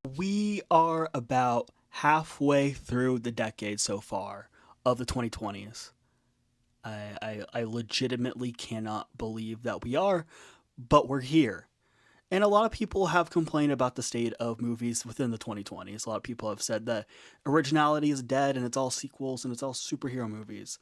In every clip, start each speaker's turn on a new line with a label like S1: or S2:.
S1: We are about halfway through the decade so far of the 2020s. I legitimately cannot believe that we are, but we're here. And a lot of people have complained about the state of movies within the 2020s. A lot of people have said that originality is dead and it's all sequels and it's all superhero movies.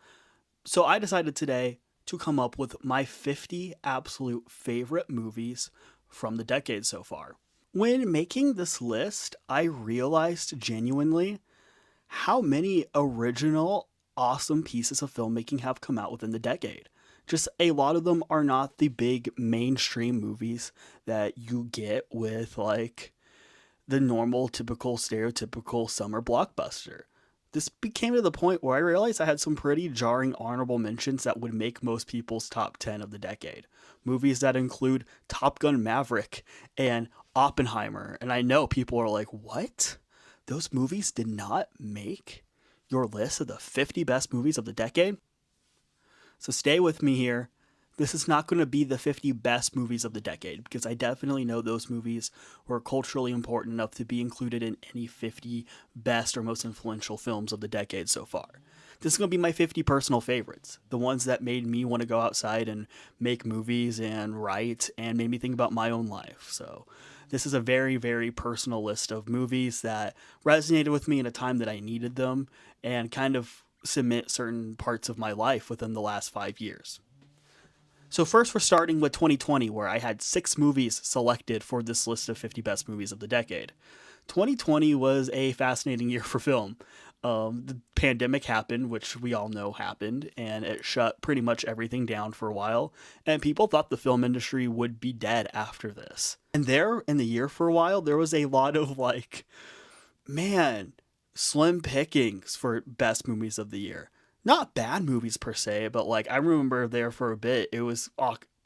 S1: So I decided today to come up with my 50 absolute favorite movies from the decade so far. When making this list, I realized genuinely how many original, awesome pieces of filmmaking have come out within the decade. Just a lot of them are not the big mainstream movies that you get with like the normal, typical, stereotypical summer blockbuster. This became to the point where I realized I had some pretty jarring honorable mentions that would make most people's top 10 of the decade. Movies that include Top Gun Maverick and Oppenheimer. And I know people are like, what? Those movies did not make your list of the 50 best movies of the decade? So stay with me here. This is not going to be the 50 best movies of the decade because I definitely know those movies were culturally important enough to be included in any 50 best or most influential films of the decade so far. This is going to be my 50 personal favorites, the ones that made me want to go outside and make movies and write and made me think about my own life. So this is a very, very personal list of movies that resonated with me in a time that I needed them and kind of cement certain parts of my life within the last 5 years. So first we're starting with 2020, where I had 6 movies selected for this list of 50 best movies of the decade. 2020 was a fascinating year for film. The pandemic happened, which we all know happened, and it shut pretty much everything down for a while, and people thought the film industry would be dead after this. And there, in the year for a while, there was a lot of like, man, slim pickings for best movies of the year. Not bad movies per se, but like I remember there for a bit, it was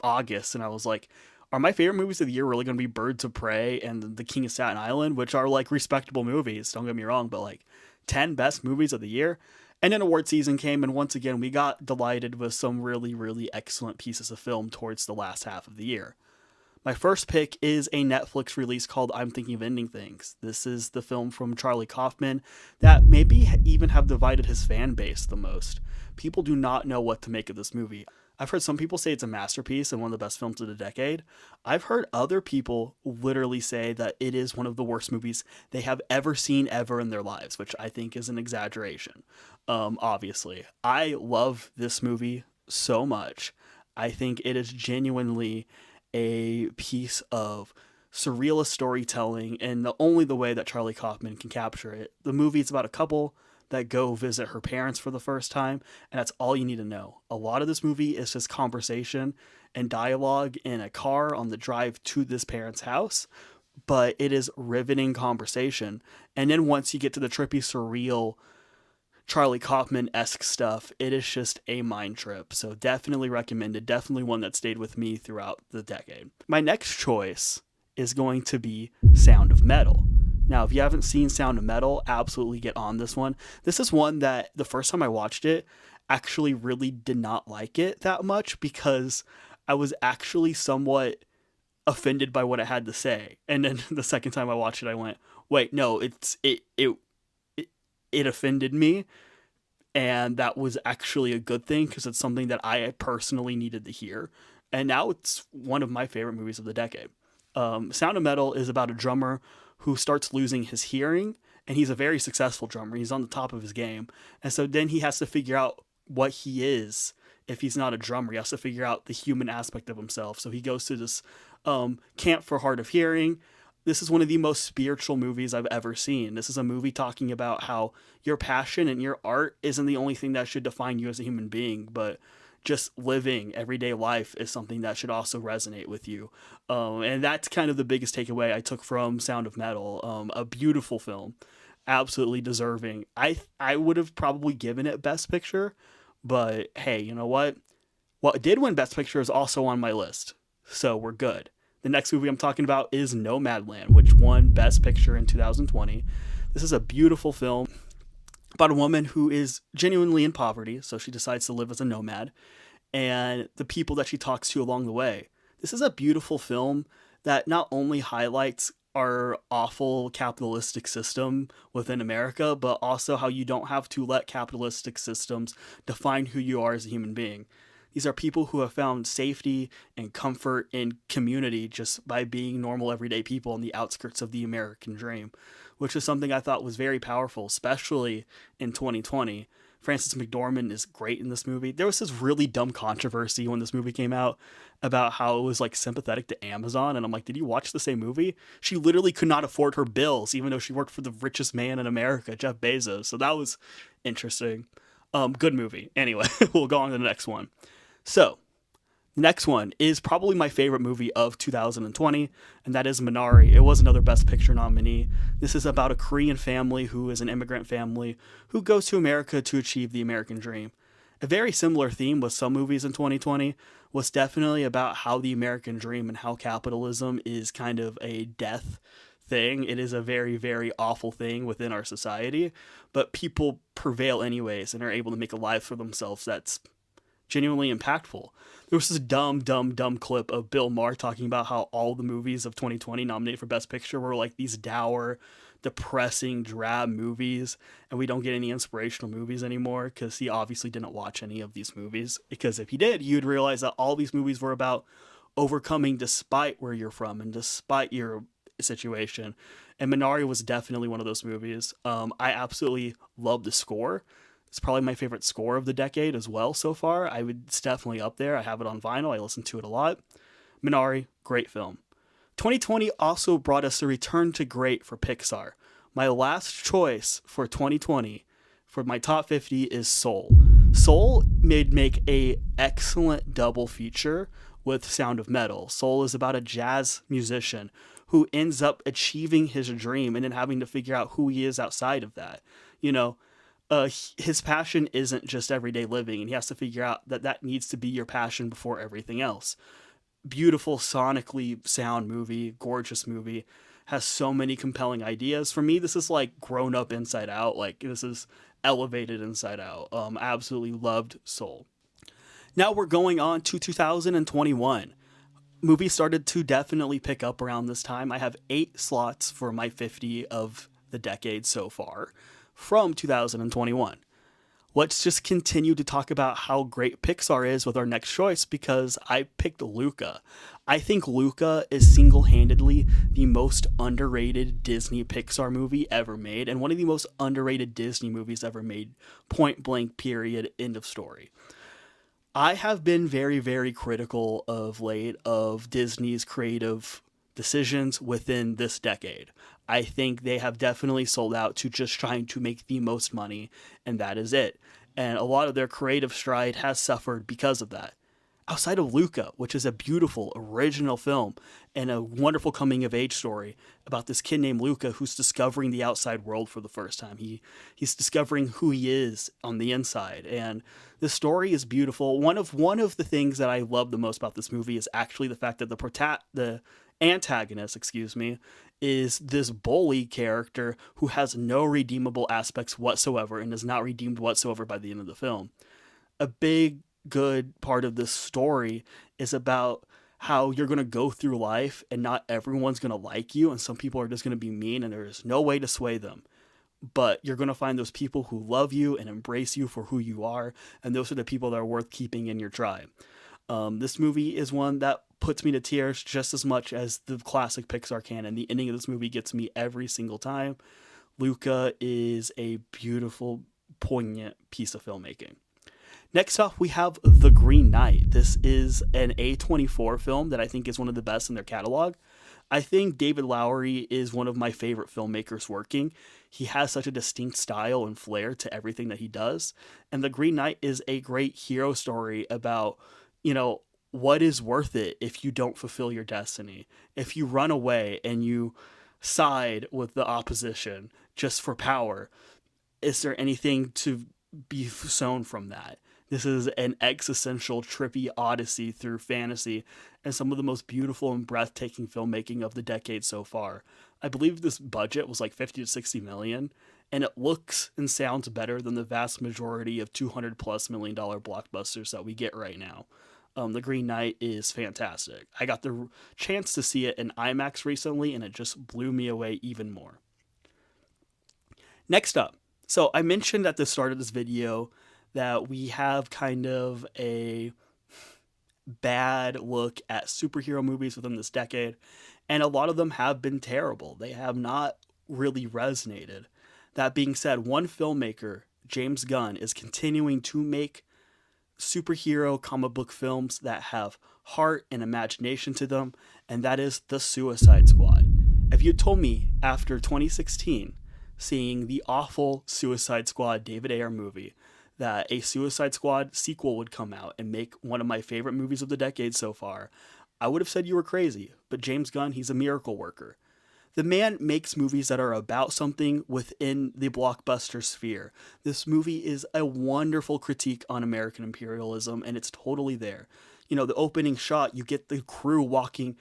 S1: August, and I was like, are my favorite movies of the year really going to be Birds of Prey and The King of Staten Island, which are like respectable movies, don't get me wrong, but like 10 best movies of the year? And then award season came, and once again, we got delighted with some really, really excellent pieces of film towards the last half of the year. My first pick is a Netflix release called I'm Thinking of Ending Things. This is the film from Charlie Kaufman that maybe even have divided his fan base the most. People do not know what to make of this movie. I've heard some people say it's a masterpiece and one of the best films of the decade. I've heard other people literally say that it is one of the worst movies they have ever seen ever in their lives, which I think is an exaggeration. Obviously, I love this movie so much. I think it is genuinely a piece of surrealist storytelling and only the way that Charlie Kaufman can capture it. The movie is about a couple that go visit her parents for the first time, and that's all you need to know. A lot of this movie is just conversation and dialogue in a car on the drive to this parent's house, but it is riveting conversation. And then once you get to the trippy, surreal Charlie Kaufman-esque stuff, it is just a mind trip. So definitely recommended. Definitely one that stayed with me throughout the decade. My next choice is going to be Sound of Metal. Now, if you haven't seen Sound of Metal, absolutely get on this one. This is one that the first time I watched it, actually really did not like it that much because I was actually somewhat offended by what it had to say. And then the second time I watched it, I went, wait, no, it offended me, and that was actually a good thing because it's something that I personally needed to hear, and now it's one of my favorite movies of the decade. Sound of Metal is about a drummer who starts losing his hearing, and he's a very successful drummer. He's on the top of his game, and so then he has to figure out what he is if he's not a drummer. He has to figure out the human aspect of himself. So he goes to this camp for hard of hearing. This is one of the most spiritual movies I've ever seen. This is a movie talking about how your passion and your art isn't the only thing that should define you as a human being, but just living everyday life is something that should also resonate with you. And that's kind of the biggest takeaway I took from Sound of Metal. A beautiful film, absolutely deserving. I would have probably given it Best Picture, but hey, you know what? What did win Best Picture is also on my list, so we're good. The next movie I'm talking about is Nomadland, which won Best Picture in 2020. This is a beautiful film about a woman who is genuinely in poverty, so she decides to live as a nomad, and the people that she talks to along the way. This is a beautiful film that not only highlights our awful capitalistic system within America, but also how you don't have to let capitalistic systems define who you are as a human being. These are people who have found safety and comfort in community just by being normal, everyday people on the outskirts of the American dream, which is something I thought was very powerful, especially in 2020. Frances McDormand is great in this movie. There was this really dumb controversy when this movie came out about how it was like sympathetic to Amazon, and I'm like, did you watch the same movie? She literally could not afford her bills, even though she worked for the richest man in America, Jeff Bezos. So that was interesting. Good movie. Anyway, we'll go on to the next one. So, next one is probably my favorite movie of 2020, and that is Minari. It was another Best Picture nominee. This is about a Korean family who is an immigrant family who goes to America to achieve the American dream. A very similar theme with some movies in 2020 was definitely about how the American dream and how capitalism is kind of a death thing. It is a very, very awful thing within our society, but people prevail anyways and are able to make a life for themselves that's genuinely impactful. There was this dumb clip of Bill Maher talking about how all the movies of 2020 nominated for Best Picture were like these dour, depressing, drab movies, and we don't get any inspirational movies anymore because he obviously didn't watch any of these movies. Because if he did, you'd realize that all these movies were about overcoming despite where you're from and despite your situation. And Minari was definitely one of those movies. I absolutely love the score. It's probably my favorite score of the decade as well so far. It's definitely up there. I have it on vinyl. I listen to it a lot. Minari, great film. 2020 also brought us a return to great for Pixar. My last choice for 2020 for my top 50 is Soul. Soul made make a excellent double feature with Sound of Metal. Soul is about a jazz musician who ends up achieving his dream and then having to figure out who he is outside of that. You know, his passion isn't just everyday living, and he has to figure out that that needs to be your passion before everything else. Beautiful, sonically sound movie, gorgeous movie, has so many compelling ideas. For me, this is like grown up Inside Out. Like this is elevated Inside Out. Absolutely loved Soul. Now we're going on to 2021. Movies started to definitely pick up around this time. I have 8 slots for my 50 of the decade so far from 2021. Let's just continue to talk about how great Pixar is with our next choice because I picked Luca. I think Luca is single-handedly the most underrated Disney Pixar movie ever made and one of the most underrated Disney movies ever made. Point blank, period, end of story. I have been very, very critical of late of Disney's creative decisions within this decade. I think they have definitely sold out to just trying to make the most money, and that is it. And a lot of their creative stride has suffered because of that. Outside of Luca, which is a beautiful original film and a wonderful coming of age story about this kid named Luca who's discovering the outside world for the first time. He's discovering who he is on the inside, and the story is beautiful. One of the things that I love the most about this movie is actually the fact that the antagonist, excuse me, is this bully character who has no redeemable aspects whatsoever and is not redeemed whatsoever by the end of the film. A big good part of this story is about how you're going to go through life and not everyone's going to like you and some people are just going to be mean and there's no way to sway them. But you're going to find those people who love you and embrace you for who you are, and those are the people that are worth keeping in your tribe. This movie is one that puts me to tears just as much as the classic Pixar canon. The ending of this movie gets me every single time. Luca is a beautiful, poignant piece of filmmaking. Next up, we have The Green Knight. This is an A24 film that I think is one of the best in their catalog. I think David Lowery is one of my favorite filmmakers working. He has such a distinct style and flair to everything that he does. And The Green Knight is a great hero story about, what is worth it if you don't fulfill your destiny? If you run away and you side with the opposition just for power, is there anything to be sown from that? This is an existential, trippy odyssey through fantasy and some of the most beautiful and breathtaking filmmaking of the decade so far. I believe this budget was like 50 to 60 million, and it looks and sounds better than the vast majority of $200+ million blockbusters that we get right now. The Green Knight is fantastic. I got the chance to see it in IMAX recently, and it just blew me away even more. Next up, so I mentioned at the start of this video that we have kind of a bad look at superhero movies within this decade, and a lot of them have been terrible. They have not really resonated. That being said, one filmmaker, James Gunn, is continuing to make superhero comic book films that have heart and imagination to them, and that is The Suicide Squad. If you told me after 2016, seeing the awful Suicide Squad David Ayer movie, that a Suicide Squad sequel would come out and make one of my favorite movies of the decade so far, I would have said you were crazy. But James Gunn, he's a miracle worker. The man makes movies that are about something within the blockbuster sphere. This movie is a wonderful critique on American imperialism, and it's totally there. You know, the opening shot, you get the crew walking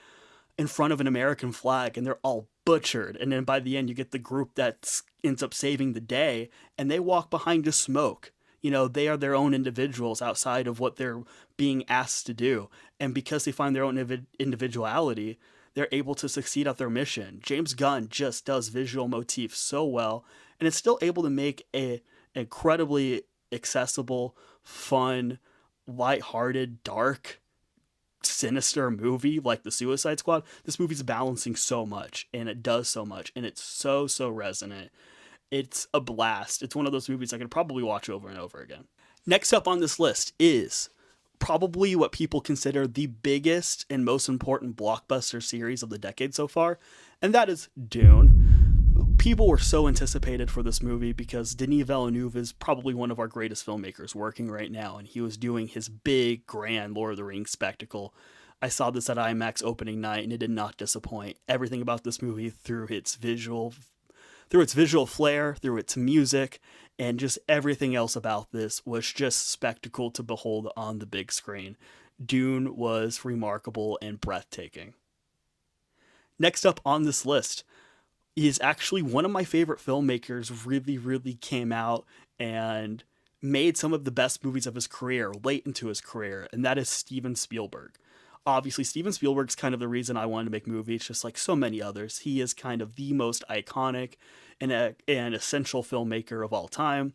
S1: in front of an American flag, and they're all butchered. And then by the end, you get the group that ends up saving the day, and they walk behind just smoke. You know, they are their own individuals outside of what they're being asked to do. And because they find their own individuality, they're able to succeed at their mission. James Gunn just does visual motifs so well, and it's still able to make a incredibly accessible, fun, lighthearted, dark, sinister movie like The Suicide Squad. This movie's balancing so much, and it does so much, and it's so resonant. It's a blast. It's one of those movies I could probably watch over and over again. Next up on this list is probably what people consider the biggest and most important blockbuster series of the decade so far, and that is Dune. People were so anticipated for this movie because Denis Villeneuve is probably one of our greatest filmmakers working right now, and he was doing his big, grand Lord of the Rings spectacle. I saw this at IMAX opening night, and it did not disappoint. Everything about this movie, through its visual flair, through its music, and just everything else about this was just spectacle to behold on the big screen. Dune was remarkable and breathtaking. Next up on this list is actually one of my favorite filmmakers. Really came out and made some of the best movies of his career late into his career, and that is Steven Spielberg. Obviously, Steven Spielberg's kind of the reason I wanted to make movies, just like so many others. He is kind of the most iconic and essential filmmaker of all time.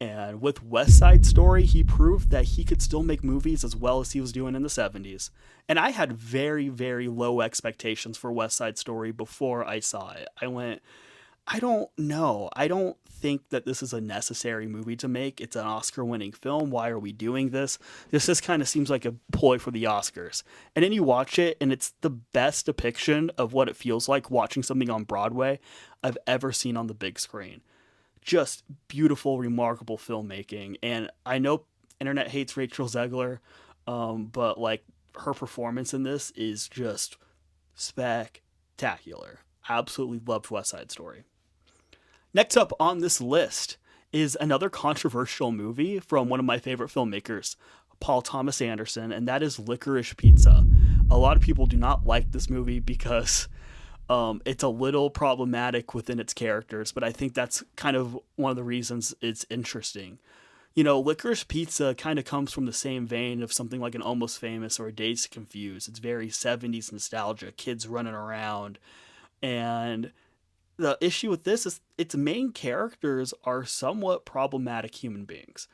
S1: And with West Side Story, he proved that he could still make movies as well as he was doing in the 70s. And I had very low expectations for West Side Story before I saw it. I went, I don't know. I don't think that this is a necessary movie to make. It's an Oscar-winning film. Why are we doing this? This just kind of seems like a ploy for the Oscars. And then you watch it, and it's the best depiction of what it feels like watching something on Broadway I've ever seen on the big screen. Just beautiful, remarkable filmmaking. And I know internet hates Rachel Zegler, but like her performance in this is just spectacular. Absolutely loved West Side Story. Next up on this list is another controversial movie from one of my favorite filmmakers, Paul Thomas Anderson, and that is Licorice Pizza. A lot of people do not like this movie because it's a little problematic within its characters, but I think that's kind of one of the reasons it's interesting. You know, Licorice Pizza kind of comes from the same vein of something like an Almost Famous or a Dazed Confused. It's very 70s nostalgia, kids running around, and the issue with this is its main characters are somewhat problematic human beings.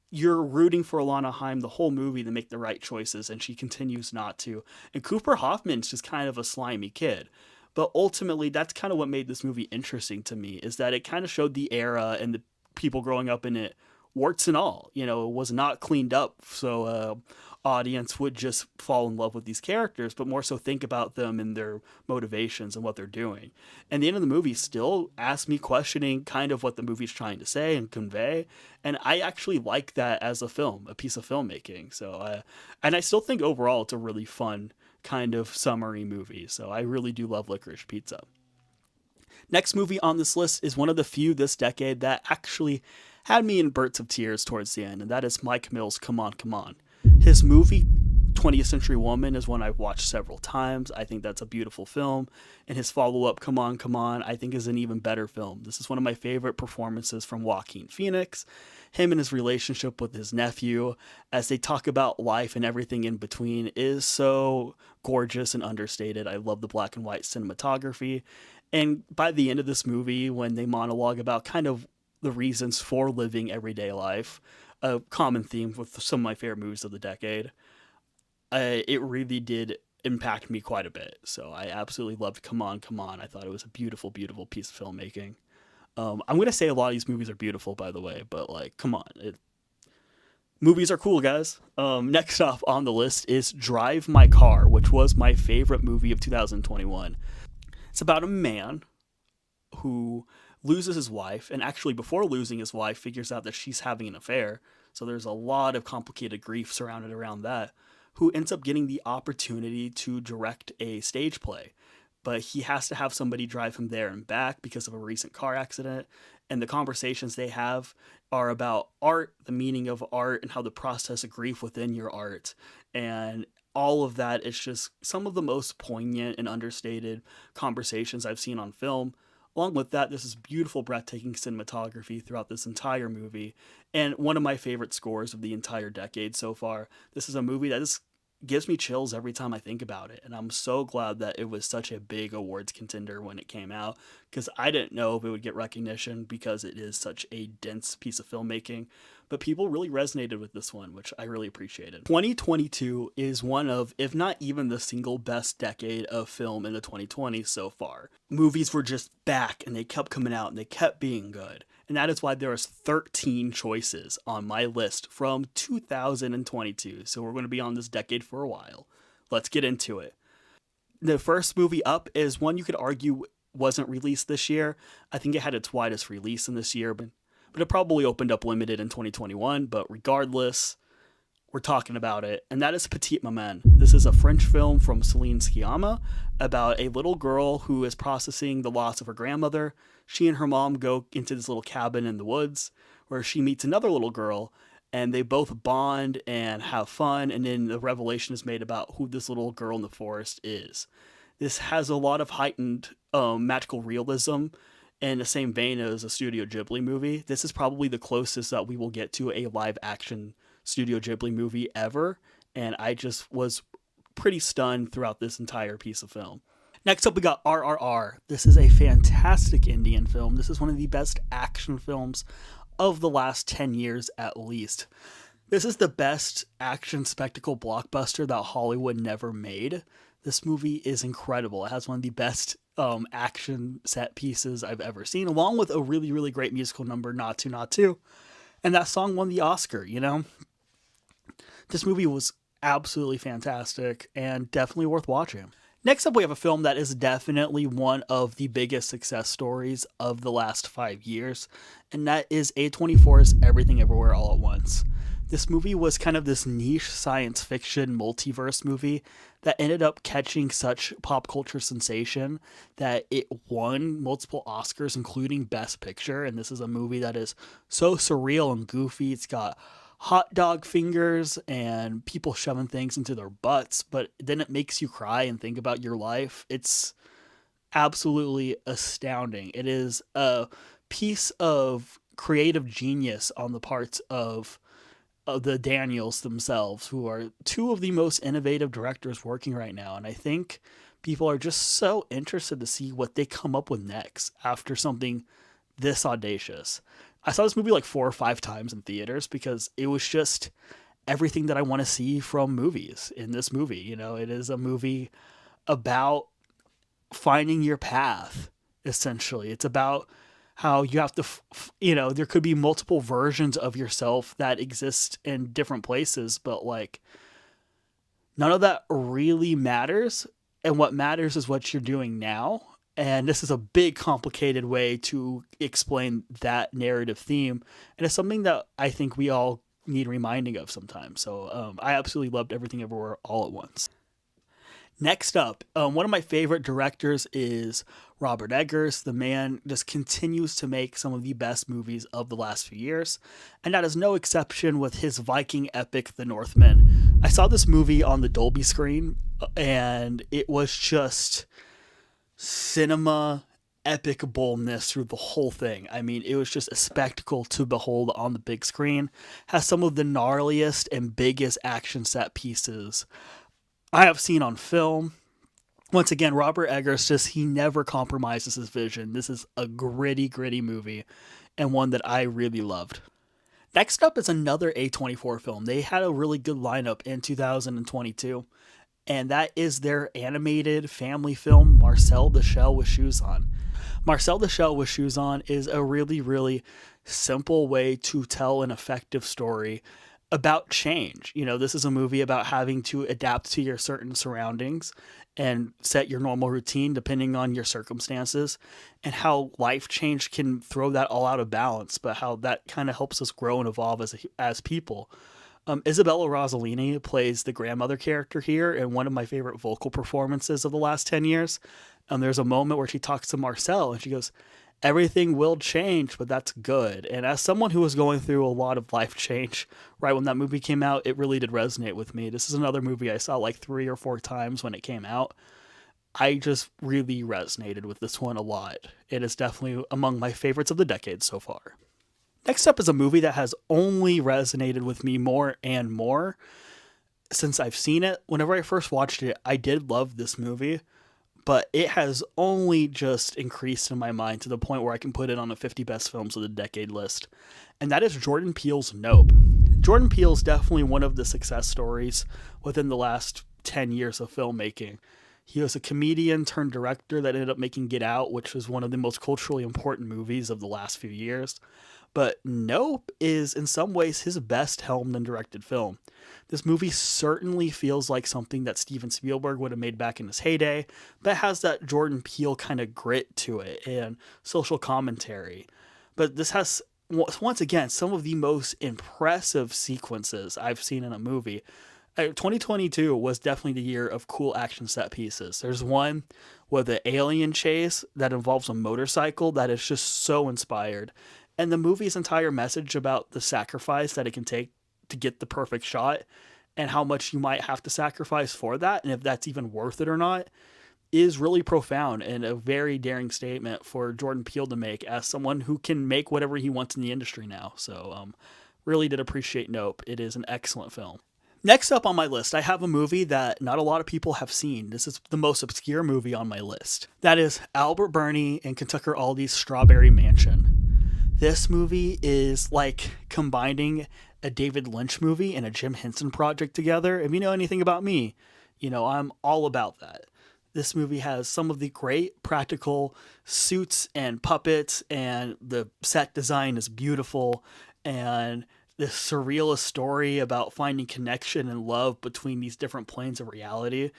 S1: You're rooting for Alana Haim the whole movie to make the right choices, and she continues not to. And Cooper Hoffman's just kind of a slimy kid. But ultimately, that's kind of what made this movie interesting to me, is that it kind of showed the era and the people growing up in it, warts and all. You know, it was not cleaned up, so audience would just fall in love with these characters, but more so think about them and their motivations and what they're doing. And the end of the movie still asked me questioning kind of what the movie's trying to say and convey, and I actually like that as a film, a piece of filmmaking. So, and I still think overall it's a really fun kind of summary movie, so I really do love Licorice Pizza. Next movie on this list is one of the few this decade that actually had me in bursts of tears towards the end, and that is Mike Mills' Come On, Come On. His movie 20th Century Woman is one I've watched several times. I think that's a beautiful film. And his follow up, Come On, Come On, I think is an even better film. This is one of my favorite performances from Joaquin Phoenix. Him and his relationship with his nephew, as they talk about life and everything in between, is so gorgeous and understated. I love the black and white cinematography. And by the end of this movie, when they monologue about kind of the reasons for living everyday life, a common theme with some of my favorite movies of the decade, it really did impact me quite a bit. So I absolutely loved Come On, Come On. I thought it was a beautiful, beautiful piece of filmmaking. I'm going to say a lot of these movies are beautiful, by the way, but like, come on. Movies are cool, guys. Next off on the list is Drive My Car, which was my favorite movie of 2021. It's about a man who loses his wife, and actually before losing his wife figures out that she's having an affair. So there's a lot of complicated grief surrounded around that, who ends up getting the opportunity to direct a stage play. But he has to have somebody drive him there and back because of a recent car accident. And the conversations they have are about art, the meaning of art, and how the process of grief within your art. And all of that is just some of the most poignant and understated conversations I've seen on film. Along with that, this is beautiful, breathtaking cinematography throughout this entire movie, and one of my favorite scores of the entire decade so far. This is a movie that just gives me chills every time I think about it, and I'm so glad that it was such a big awards contender when it came out, because I didn't know if it would get recognition because it is such a dense piece of filmmaking, but people really resonated with this one, which I really appreciated. 2022 is one of, if not even the single best decade of film in the 2020s so far. Movies were just back, and they kept coming out, and they kept being good. And that is why there is 13 choices on my list from 2022. So we're going to be on this decade for a while. Let's get into it. The first movie up is one you could argue wasn't released this year. I think it had its widest release in this year, but it probably opened up limited in 2021. But regardless, we're talking about it, and that is Petite Maman. This is a French film from Celine Sciamma about a little girl who is processing the loss of her grandmother. She and her mom go into this little cabin in the woods where she meets another little girl, and they both bond and have fun, and then the revelation is made about who this little girl in the forest is. This has a lot of heightened magical realism in the same vein as a Studio Ghibli movie. This is probably the closest that we will get to a live action Studio Ghibli movie ever, and I just was pretty stunned throughout this entire piece of film. Next up, we got RRR. This is a fantastic Indian film. This is one of the best action films of the last 10 years at least. This is the best action spectacle blockbuster that Hollywood never made. This movie is incredible. It has one of the best action set pieces I've ever seen, along with a really, really great musical number, Not To, Not To. And that song won the Oscar, you know? This movie was absolutely fantastic and definitely worth watching. Next up, we have a film that is definitely one of the biggest success stories of the last 5 years, and that is A24's Everything Everywhere All at Once. This movie was kind of this niche science fiction multiverse movie that ended up catching such pop culture sensation that it won multiple Oscars, including Best Picture, and this is a movie that is so surreal and goofy. It's got hot dog fingers and people shoving things into their butts, but then it makes you cry and think about your life. It's absolutely astounding. It is a piece of creative genius on the parts of the Daniels themselves, who are two of the most innovative directors working right now. And I think people are just so interested to see what they come up with next after something this audacious. I saw this movie like 4 or 5 times in theaters because it was just everything that I want to see from movies in this movie. You know, it is a movie about finding your path, essentially. It's about how you have to, there could be multiple versions of yourself that exist in different places, but like none of that really matters. And what matters is what you're doing now. And this is a big, complicated way to explain that narrative theme. And it's something that I think we all need reminding of sometimes. So I absolutely loved Everything Everywhere All at Once. Next up, one of my favorite directors is Robert Eggers. The man just continues to make some of the best movies of the last few years, and that is no exception with his Viking epic, The Northman. I saw this movie on the Dolby screen, and it was just cinema epic boldness through the whole thing. I mean, it was just a spectacle to behold on the big screen. Has some of the gnarliest and biggest action set pieces I have seen on film. Once again, Robert Eggers just he never compromises his vision. This is a gritty movie and one that I really loved. Next up is another A24 film. They had a really good lineup in 2022, and that is their animated family film, Marcel the Shell with Shoes On. Marcel the Shell with Shoes On is a really simple way to tell an effective story about change. You know, this is a movie about having to adapt to your certain surroundings and set your normal routine depending on your circumstances, and how life change can throw that all out of balance, but how that kind of helps us grow and evolve as people. Isabella Rossellini plays the grandmother character here, and one of my favorite vocal performances of the last 10 years. There's a moment where she talks to Marcel and she goes, everything will change, but that's good. And as someone who was going through a lot of life change right when that movie came out, it really did resonate with me. This is another movie I saw like 3 or 4 times when it came out. I just really resonated with this one a lot. It is definitely among my favorites of the decade so far. Next up is a movie that has only resonated with me more and more since I've seen it. Whenever I first watched it, I did love this movie, but it has only just increased in my mind to the point where I can put it on the 50 best films of the decade list. And that is Jordan Peele's Nope. Jordan Peele is definitely one of the success stories within the last 10 years of filmmaking. He was a comedian turned director that ended up making Get Out, which was one of the most culturally important movies of the last few years. But Nope is in some ways his best helmed and directed film. This movie certainly feels like something that Steven Spielberg would have made back in his heyday, but it has that Jordan Peele kind of grit to it and social commentary. But this has, once again, some of the most impressive sequences I've seen in a movie. 2022 was definitely the year of cool action set pieces. There's one with an alien chase that involves a motorcycle that is just so inspired. And the movie's entire message about the sacrifice that it can take to get the perfect shot and how much you might have to sacrifice for that, and if that's even worth it or not, is really profound and a very daring statement for Jordan Peele to make as someone who can make whatever he wants in the industry now. So really did appreciate Nope. It is an excellent film. Next up on my list, I have a movie that not a lot of people have seen. This is the most obscure movie on my list. That is Albert Burney and Kentucky Aldi's Strawberry Mansion. This movie is like combining a David Lynch movie and a Jim Henson project together. If you know anything about me, you know I'm all about that. This movie has some of the great practical suits and puppets, and the set design is beautiful, and this surrealist story about finding connection and love between these different planes of reality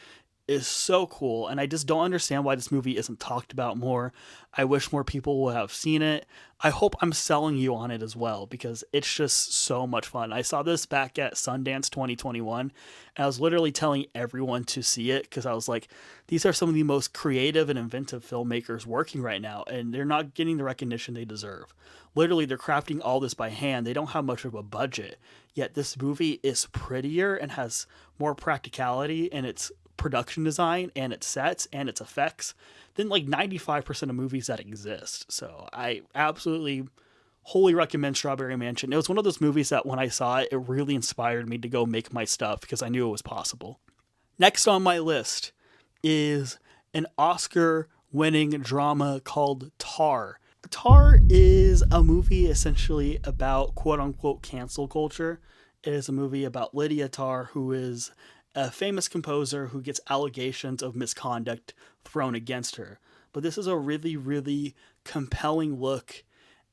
S1: is so cool, and I just don't understand why this movie isn't talked about more. I wish more people would have seen it. I hope I'm selling you on it as well, because it's just so much fun. I saw this back at Sundance 2021, and I was literally telling everyone to see it because I was like, these are some of the most creative and inventive filmmakers working right now, and they're not getting the recognition they deserve. Literally, they're crafting all this by hand. They don't have much of a budget, yet this movie is prettier and has more practicality in its production design and its sets and its effects than like 95% of movies that exist. So I absolutely wholly recommend Strawberry Mansion. It was one of those movies that when I saw it, it really inspired me to go make my stuff because I knew it was possible. Next on my list is an Oscar winning drama called Tar. Tar is a movie essentially about quote unquote cancel culture. It is a movie about Lydia Tarr, who is a famous composer who gets allegations of misconduct thrown against her. But this is a really compelling look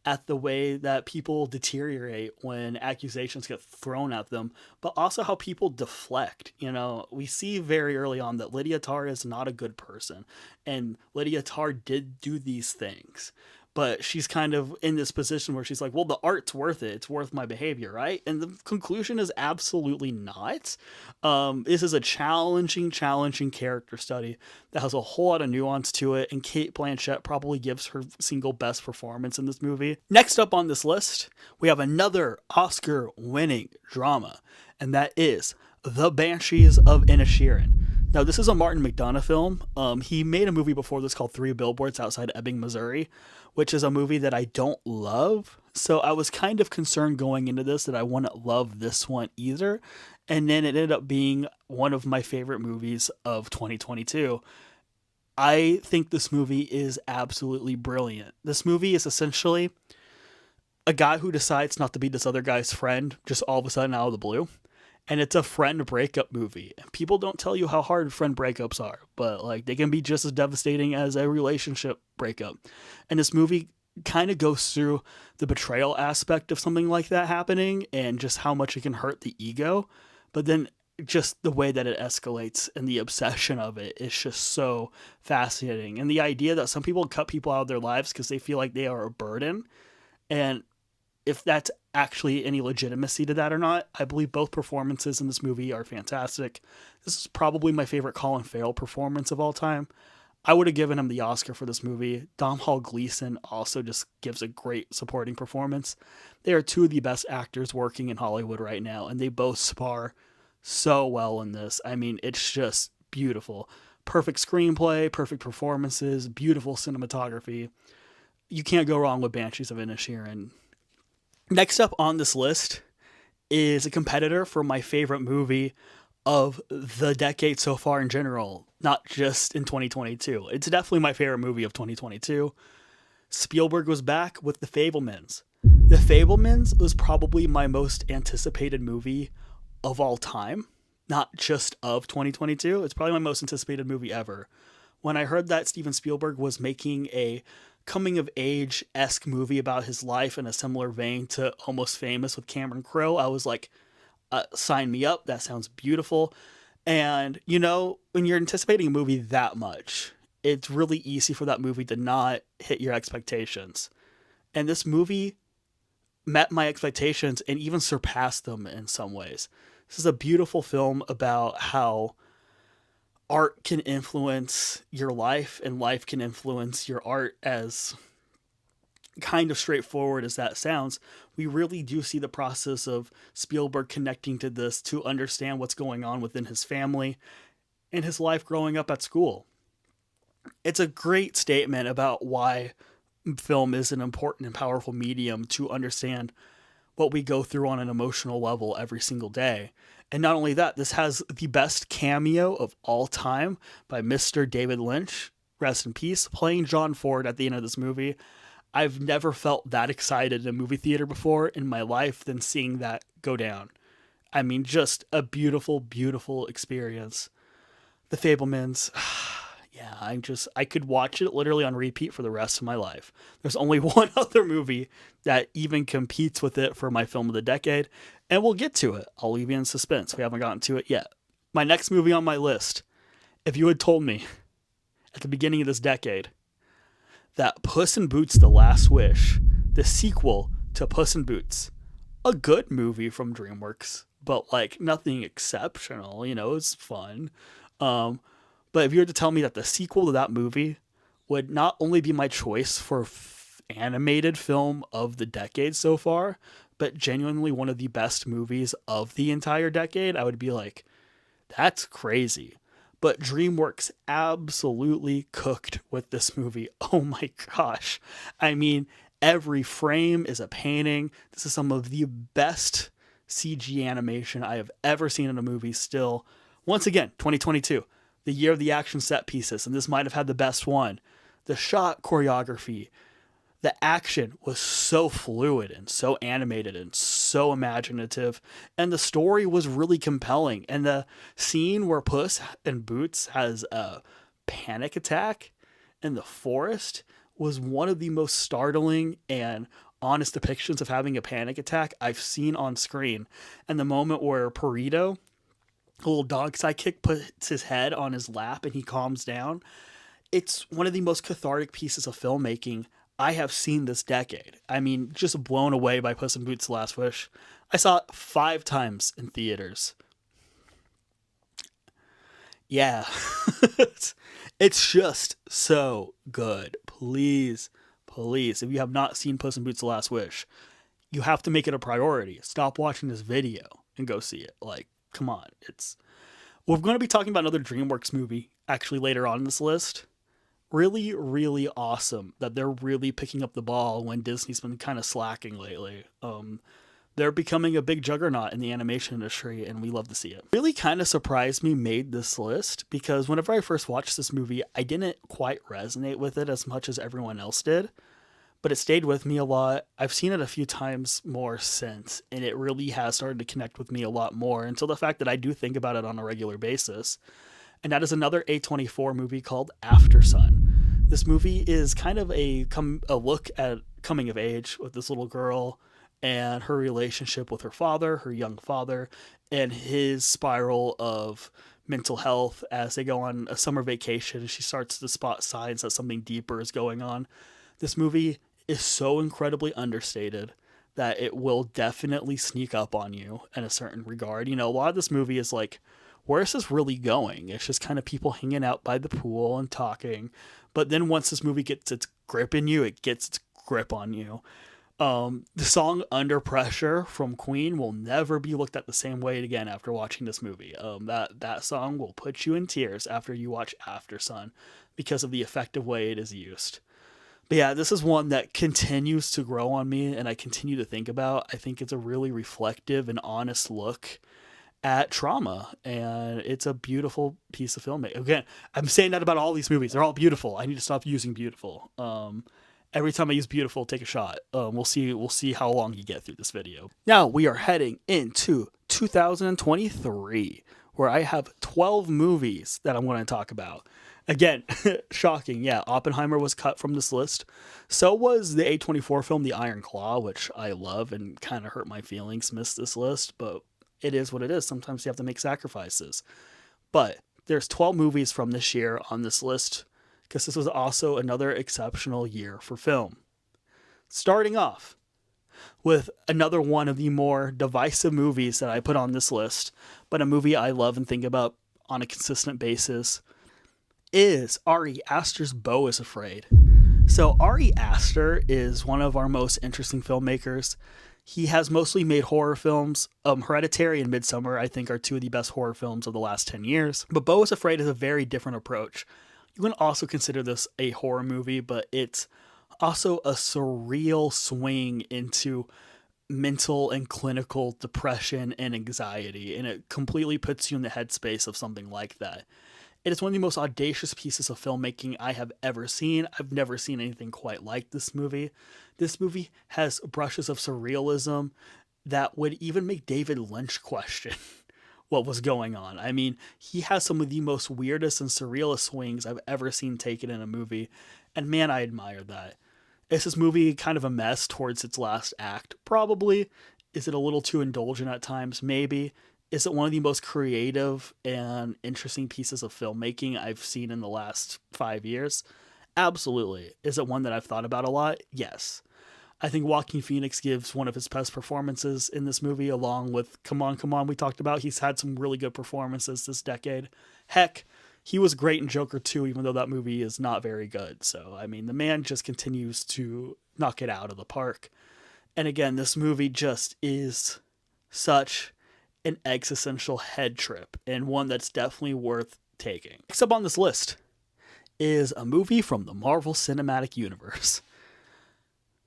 S1: at the way that people deteriorate when accusations get thrown at them, but also how people deflect. You know, we see very early on that Lydia Tarr is not a good person, and Lydia Tarr did do these things. but she's kind of in this position where she's like, well, the art's worth it. It's worth my behavior, right? And the conclusion is absolutely not. This is a challenging character study that has a whole lot of nuance to it, and Kate Blanchett probably gives her single best performance in this movie. Next up on this list, we have another Oscar-winning drama, and that is The Banshees of Inisherin. Now, this is a Martin McDonagh film. He made a movie before this called Three Billboards Outside Ebbing, Missouri, which is a movie that I don't love. So I was kind of concerned going into this that I wouldn't love this one either. And then it ended up being one of my favorite movies of 2022. I think this movie is absolutely brilliant. This movie is essentially a guy who decides not to be this other guy's friend just all of a sudden out of the blue. And it's a friend breakup movie. People don't tell you how hard friend breakups are, but like they can be just as devastating as a relationship breakup. And this movie kind of goes through the betrayal aspect of something like that happening and just how much it can hurt the ego. But then just the way that it escalates and the obsession of it is just so fascinating. And the idea that some people cut people out of their lives because they feel like they are a burden, and if that's actually any legitimacy to that or not, I believe both performances in this movie are fantastic. This is probably my favorite Colin Farrell performance of all time. I would have given him the Oscar for this movie. Domhnall Gleeson also just gives a great supporting performance. They are two of the best actors working in Hollywood right now, and they both spar so well in this. I mean, it's just beautiful. Perfect screenplay, perfect performances, beautiful cinematography. You can't go wrong with Banshees of Inisherin. Next up on this list is a competitor for my favorite movie of the decade so far in general, not just in 2022. It's definitely my favorite movie of 2022. Spielberg was back with The Fabelmans. The Fabelmans was probably my most anticipated movie of all time, not just of 2022. It's probably my most anticipated movie ever. When I heard that Steven Spielberg was making a coming of age-esque movie about his life in a similar vein to Almost Famous with Cameron Crowe, I was like, sign me up. That sounds beautiful. And, you know, when you're anticipating a movie that much, it's really easy for that movie to not hit your expectations. And this movie met my expectations and even surpassed them in some ways. This is a beautiful film about how art can influence your life and life can influence your art. As kind of straightforward as that sounds, we really do see the process of Spielberg connecting to this to understand what's going on within his family and his life growing up at school. It's a great statement about why film is an important and powerful medium to understand what we go through on an emotional level every single day. And not only that, this has the best cameo of all time by Mr. David Lynch, rest in peace, playing John Ford at the end of this movie. I've never felt that excited in a movie theater before in my life than seeing that go down. I mean, just a beautiful, beautiful experience. The Fabelmans, yeah, I could watch it literally on repeat for the rest of my life. There's only one other movie that even competes with it for my film of the decade, and we'll get to it. I'll leave you in suspense. We haven't gotten to it yet. My next movie on my list, if you had told me at the beginning of this decade that Puss in Boots: The Last Wish, the sequel to Puss in Boots, a good movie from DreamWorks, but like nothing exceptional, you know, it's fun. But if you were to tell me that the sequel to that movie would not only be my choice for animated film of the decade so far, but genuinely one of the best movies of the entire decade, I would be like, that's crazy. But DreamWorks absolutely cooked with this movie. Oh my gosh. I mean, every frame is a painting. This is some of the best CG animation I have ever seen in a movie still. Once again, 2022, the year of the action set pieces, and this might have had the best one. The shot choreography, the action was so fluid and so animated and so imaginative, and the story was really compelling. And the scene where Puss in Boots has a panic attack in the forest was one of the most startling and honest depictions of having a panic attack I've seen on screen. And the moment where Perito, a little dog sidekick, puts his head on his lap and he calms down, it's one of the most cathartic pieces of filmmaking I have seen this decade. I mean, just blown away by Puss in Boots: The Last Wish. I saw it 5 times in theaters. Yeah. It's just so good. Please, please, if you have not seen Puss in Boots: The Last Wish, you have to make it a priority. Stop watching this video and go see it. Like, come on. We're going to be talking about another DreamWorks movie actually later on in this list. Really, really awesome that they're really picking up the ball when Disney's been kind of slacking lately. They're becoming a big juggernaut in the animation industry, and we love to see it. Really kind of surprised me made this list because whenever I first watched this movie, I didn't quite resonate with it as much as everyone else did, but it stayed with me a lot. I've seen it a few times more since, and it really has started to connect with me a lot more until the fact that I do think about it on a regular basis. And that is another A24 movie called After Sun. This movie is kind of a look at coming of age with this little girl and her relationship with her father, her young father, and his spiral of mental health as they go on a summer vacation. She starts to spot signs that something deeper is going on. This movie is so incredibly understated that it will definitely sneak up on you in a certain regard. You know, a lot of this movie is like, where is this really going? It's just kind of people hanging out by the pool and talking. But then once this movie gets its grip in you, it gets its grip on you. The song Under Pressure from Queen will never be looked at the same way again after watching this movie. That song will put you in tears after you watch After Sun because of the effective way it is used. But yeah, this is one that continues to grow on me and I continue to think about. I think it's a really reflective and honest look at trauma, and it's a beautiful piece of filmmaking. Again, I'm saying that about all these movies. They're all beautiful. I need to stop using beautiful. Every time I use beautiful, take a shot. We'll see how long you get through this video. Now we are heading into 2023, where I have 12 movies that I'm going to talk about. Again, shocking. Yeah, Oppenheimer was cut from this list. So was the A24 film The Iron Claw, which I love and kind of hurt my feelings, missed this list, but it is what it is. Sometimes you have to make sacrifices. But there's 12 movies from this year on this list because this was also another exceptional year for film. Starting off with another one of the more divisive movies that I put on this list, but a movie I love and think about on a consistent basis, is Ari Aster's Beau is Afraid. So Ari Aster is one of our most interesting filmmakers. He has mostly made horror films. Hereditary and Midsommar, I think, are two of the best horror films of the last 10 years. But Beau is Afraid is a very different approach. You can also consider this a horror movie, but it's also a surreal swing into mental and clinical depression and anxiety, and it completely puts you in the headspace of something like that. It is one of the most audacious pieces of filmmaking I have ever seen. I've never seen anything quite like this movie. This movie has brushes of surrealism that would even make David Lynch question what was going on. I mean, he has some of the most weirdest and surrealist swings I've ever seen taken in a movie, and man, I admire that. Is this movie kind of a mess towards its last act? Probably. Is it a little too indulgent at times? Maybe. Is it one of the most creative and interesting pieces of filmmaking I've seen in the last 5 years? Absolutely. Is it one that I've thought about a lot? Yes. I think Joaquin Phoenix gives one of his best performances in this movie, along with Come On, Come On, we talked about. He's had some really good performances this decade. Heck, he was great in Joker 2, even though that movie is not very good. So, I mean, the man just continues to knock it out of the park. And again, this movie just is such an existential head trip, and one that's definitely worth taking. Next up on this list is a movie from the Marvel Cinematic Universe.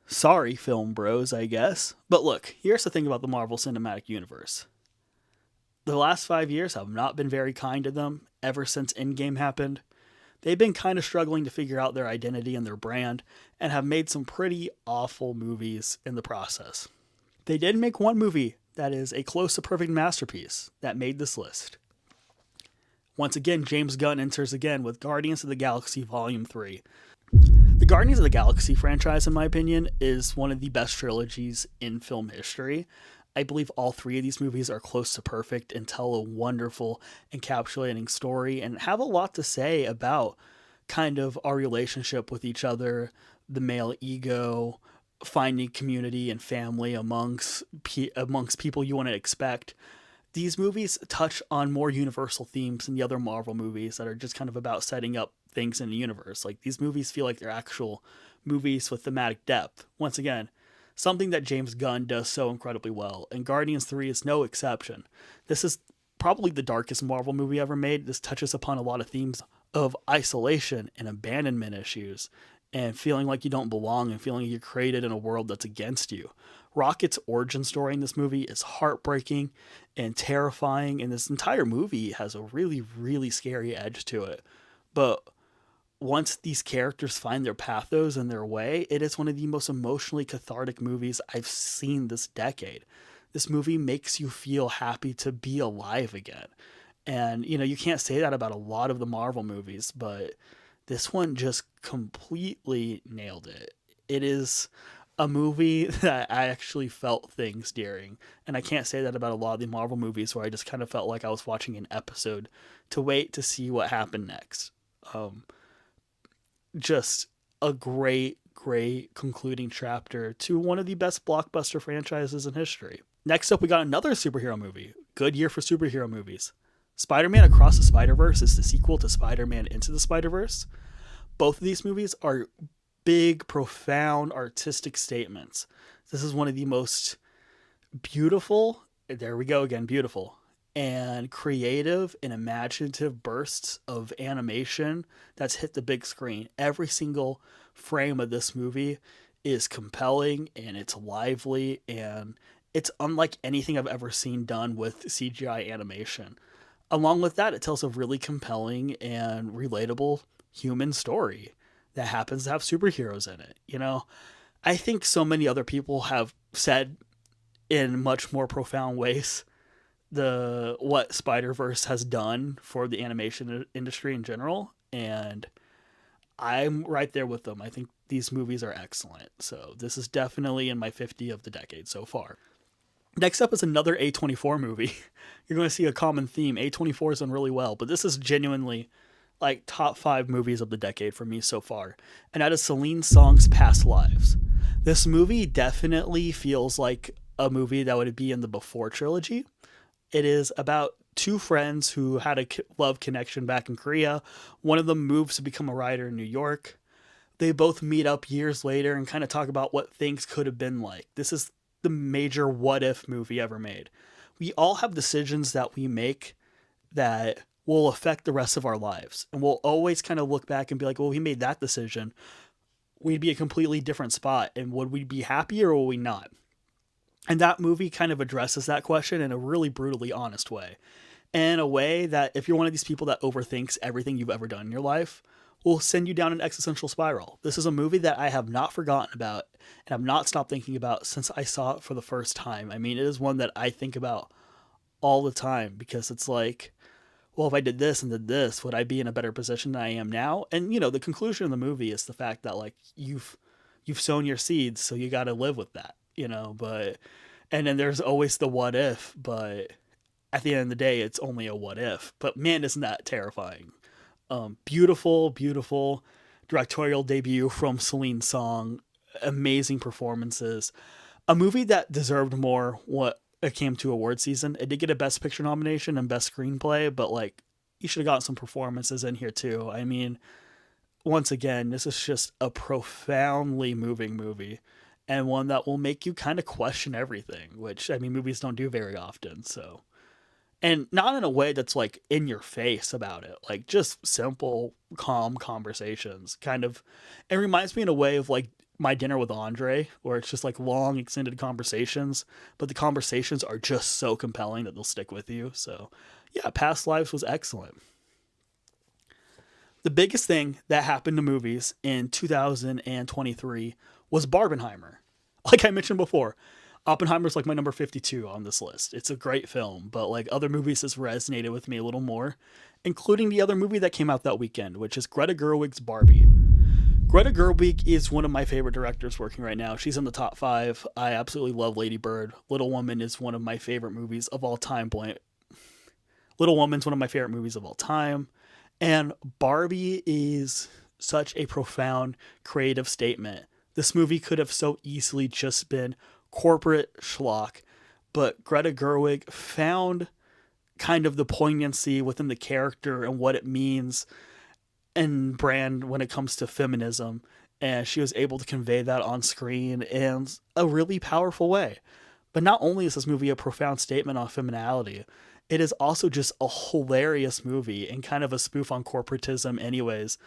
S1: Sorry, film bros, I guess. But look, here's the thing about the Marvel Cinematic Universe. The last 5 years have not been very kind to them ever since Endgame happened. They've been kind of struggling to figure out their identity and their brand, and have made some pretty awful movies in the process. They did make one movie that is a close to perfect masterpiece that made this list. Once again, James Gunn enters again with Guardians of the Galaxy Volume 3. The Guardians of the Galaxy franchise, in my opinion, is one of the best trilogies in film history. I believe all three of these movies are close to perfect and tell a wonderful, encapsulating story and have a lot to say about kind of our relationship with each other, the male ego, finding community and family amongst people you want to expect. These movies touch on more universal themes than the other Marvel movies that are just kind of about setting up things in the universe. Like these movies feel like they're actual movies with thematic depth. Once again, something that James Gunn does so incredibly well, and Guardians 3 is no exception. This is probably the darkest Marvel movie ever made. This touches upon a lot of themes of isolation and abandonment issues and feeling like you don't belong and feeling like you're created in a world that's against you. Rocket's origin story in this movie is heartbreaking and terrifying, and this entire movie has a really, really scary edge to it. But once these characters find their pathos and their way, it is one of the most emotionally cathartic movies I've seen this decade. This movie makes you feel happy to be alive again. And, you can't say that about a lot of the Marvel movies, but this one just completely nailed it. It is a movie that I actually felt things during. And I can't say that about a lot of the Marvel movies where I just kind of felt like I was watching an episode to wait to see what happened next. Just a great, great concluding chapter to one of the best blockbuster franchises in history. Next up, we got another superhero movie. Good year for superhero movies. Spider-Man Across the Spider-Verse is the sequel to Spider-Man Into the Spider-Verse. Both of these movies are big, profound, artistic statements. This is one of the most beautiful, there we go again, beautiful, and creative and imaginative bursts of animation that's hit the big screen. Every single frame of this movie is compelling and it's lively and it's unlike anything I've ever seen done with CGI animation. Along with that, it tells a really compelling and relatable human story that happens to have superheroes in it. I think so many other people have said in much more profound ways what Spider-Verse has done for the animation industry in general, and I'm right there with them. I think these movies are excellent. So this is definitely in my 50 of the decade so far. Next up is another A24 movie. You're going to see a common theme. A24 has done really well, but this is genuinely like top 5 movies of the decade for me so far. And that is Celine Song's Past Lives. This movie definitely feels like a movie that would be in the Before trilogy. It is about two friends who had a love connection back in Korea. One of them moves to become a writer in New York. They both meet up years later and kind of talk about what things could have been like. This is the major what if movie ever made. We all have decisions that we make that will affect the rest of our lives. And we'll always kind of look back and be like, well, we made that decision. We'd be a completely different spot. And would we be happy or would we not? And that movie kind of addresses that question in a really brutally honest way. And a way that if you're one of these people that overthinks everything you've ever done in your life, will send you down an existential spiral. This is a movie that I have not forgotten about and I've not stopped thinking about since I saw it for the first time. I mean, it is one that I think about all the time because it's like, well, if I did this and did this, would I be in a better position than I am now? And the conclusion of the movie is the fact that like you've sown your seeds, so you got to live with that, but and then there's always the what if, but at the end of the day, it's only a what if. But man, isn't that terrifying? Beautiful, beautiful directorial debut from Celine Song. Amazing performances. A movie that deserved more what it came to award season. It did get a Best Picture nomination and Best Screenplay, but like you should have gotten some performances in here too. I mean, once again, this is just a profoundly moving movie and one that will make you kind of question everything, which I mean, movies don't do very often. So. And not in a way that's like in your face about it, like just simple, calm conversations. Kind of, it reminds me in a way of like My Dinner with Andre, where it's just like long, extended conversations, but the conversations are just so compelling that they'll stick with you. So, yeah, Past Lives was excellent. The biggest thing that happened to movies in 2023 was Barbenheimer. Like I mentioned before, Oppenheimer's like my number 52 on this list. It's a great film, but like other movies has resonated with me a little more, including the other movie that came out that weekend, which is Greta Gerwig's Barbie. Greta Gerwig is one of my favorite directors working right now. She's in the top 5. I absolutely love Lady Bird. Little Woman is one of my favorite movies of all time. Little Woman's one of my favorite movies of all time. And Barbie is such a profound creative statement. This movie could have so easily just been corporate schlock, but Greta Gerwig found kind of the poignancy within the character and what it means and brand when it comes to feminism. And she was able to convey that on screen in a really powerful way. But not only is this movie a profound statement on femininity, it is also just a hilarious movie and kind of a spoof on corporatism, anyways.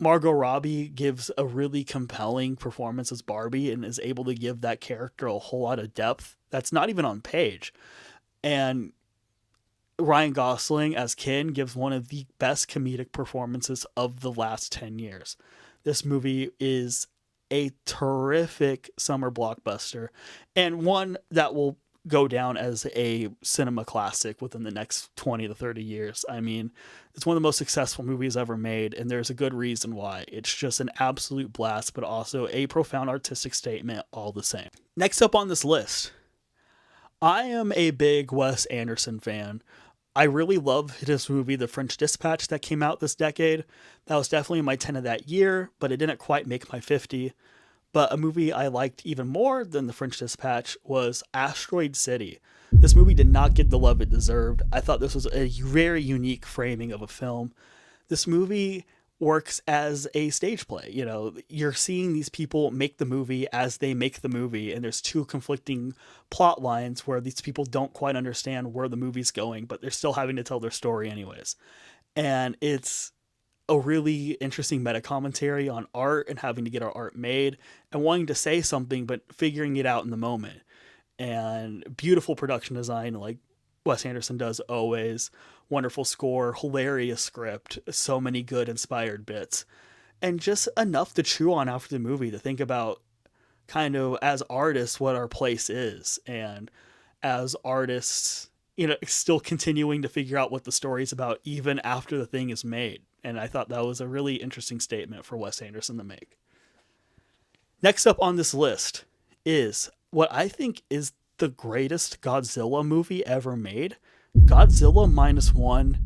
S1: Margot Robbie gives a really compelling performance as Barbie and is able to give that character a whole lot of depth that's not even on page. And Ryan Gosling as Ken gives one of the best comedic performances of the last 10 years. This movie is a terrific summer blockbuster and one that will go down as a cinema classic within the next 20 to 30 years. I mean, it's one of the most successful movies ever made, and there's a good reason why. It's just an absolute blast, but also a profound artistic statement all the same. Next up on this list, I am a big Wes Anderson fan. I really love his movie, The French Dispatch, that came out this decade. That was definitely my 10 of that year, but it didn't quite make my 50. But a movie I liked even more than The French Dispatch was Asteroid City. This movie did not get the love it deserved. I thought this was a very unique framing of a film. This movie works as a stage play. You know, you're seeing these people make the movie as they make the movie, and there's two conflicting plot lines where these people don't quite understand where the movie's going, but they're still having to tell their story anyways. And it's a really interesting meta commentary on art and having to get our art made and wanting to say something but figuring it out in the moment. And beautiful production design like Wes Anderson does always. Wonderful score, hilarious script, so many good inspired bits, and just enough to chew on after the movie to think about kind of as artists what our place is, and as artists, you know, still continuing to figure out what the story's about even after the thing is made. And I thought that was a really interesting statement for Wes Anderson to make. Next up on this list is what I think is the greatest Godzilla movie ever made. Godzilla Minus One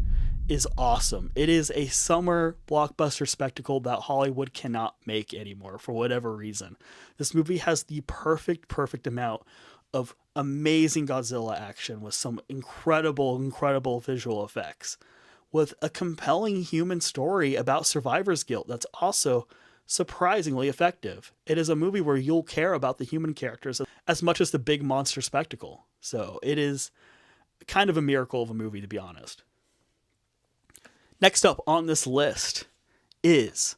S1: is awesome. It is a summer blockbuster spectacle that Hollywood cannot make anymore for whatever reason. This movie has the perfect amount of amazing Godzilla action with some incredible visual effects, with a compelling human story about survivor's guilt that's also surprisingly effective. It is a movie where you'll care about the human characters as much as the big monster spectacle. So it is kind of a miracle of a movie, to be honest. Next up on this list is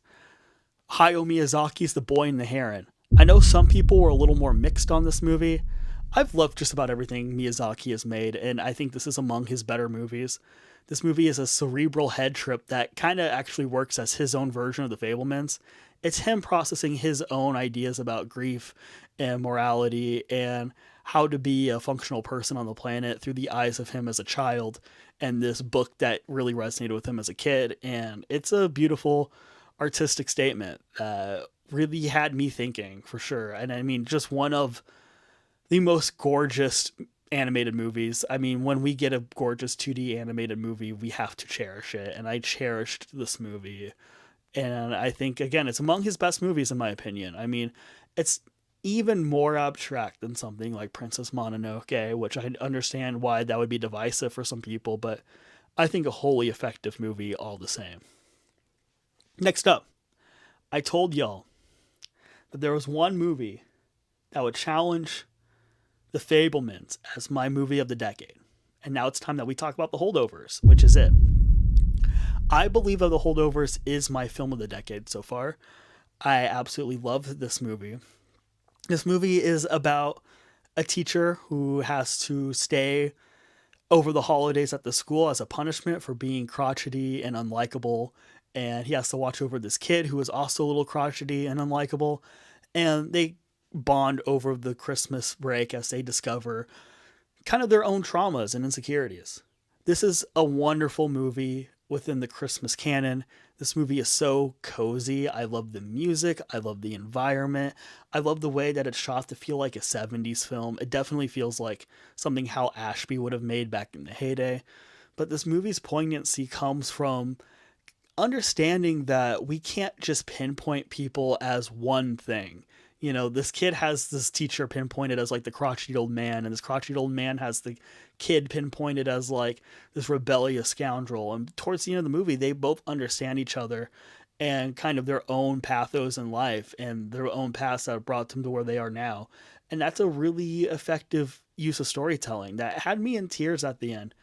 S1: Hayao Miyazaki's The Boy and the Heron. I know some people were a little more mixed on this movie. I've loved just about everything Miyazaki has made, and I think this is among his better movies. This movie is a cerebral head trip that kind of actually works as his own version of The Fabelmans. It's him processing his own ideas about grief and morality and how to be a functional person on the planet through the eyes of him as a child, and this book that really resonated with him as a kid. And it's a beautiful artistic statement that really had me thinking, for sure. And I mean, just one of the most gorgeous animated movies. I mean, when we get a gorgeous 2D animated movie, we have to cherish it. And I cherished this movie. And I think, again, it's among his best movies, in my opinion. I mean, it's even more abstract than something like Princess Mononoke, which I understand why that would be divisive for some people, but I think a wholly effective movie all the same. Next up, I told y'all that there was one movie that would challenge The Fabelmans as my movie of the decade. And now it's time that we talk about The Holdovers, which is it. I believe that The Holdovers is my film of the decade so far. I absolutely love this movie. This movie is about a teacher who has to stay over the holidays at the school as a punishment for being crotchety and unlikable. And he has to watch over this kid who is also a little crotchety and unlikable. And they bond over the Christmas break as they discover kind of their own traumas and insecurities. This is a wonderful movie within the Christmas canon. This movie is so cozy. I love the music. I love the environment. I love the way that it's shot to feel like a 70s film. It definitely feels like something Hal Ashby would have made back in the heyday. But this movie's poignancy comes from understanding that we can't just pinpoint people as one thing. You know, this kid has this teacher pinpointed as like the crotchety old man, and this crotchety old man has the kid pinpointed as like this rebellious scoundrel. And towards the end of the movie, they both understand each other and kind of their own pathos in life and their own past that have brought them to where they are now. And that's a really effective use of storytelling that had me in tears at the end.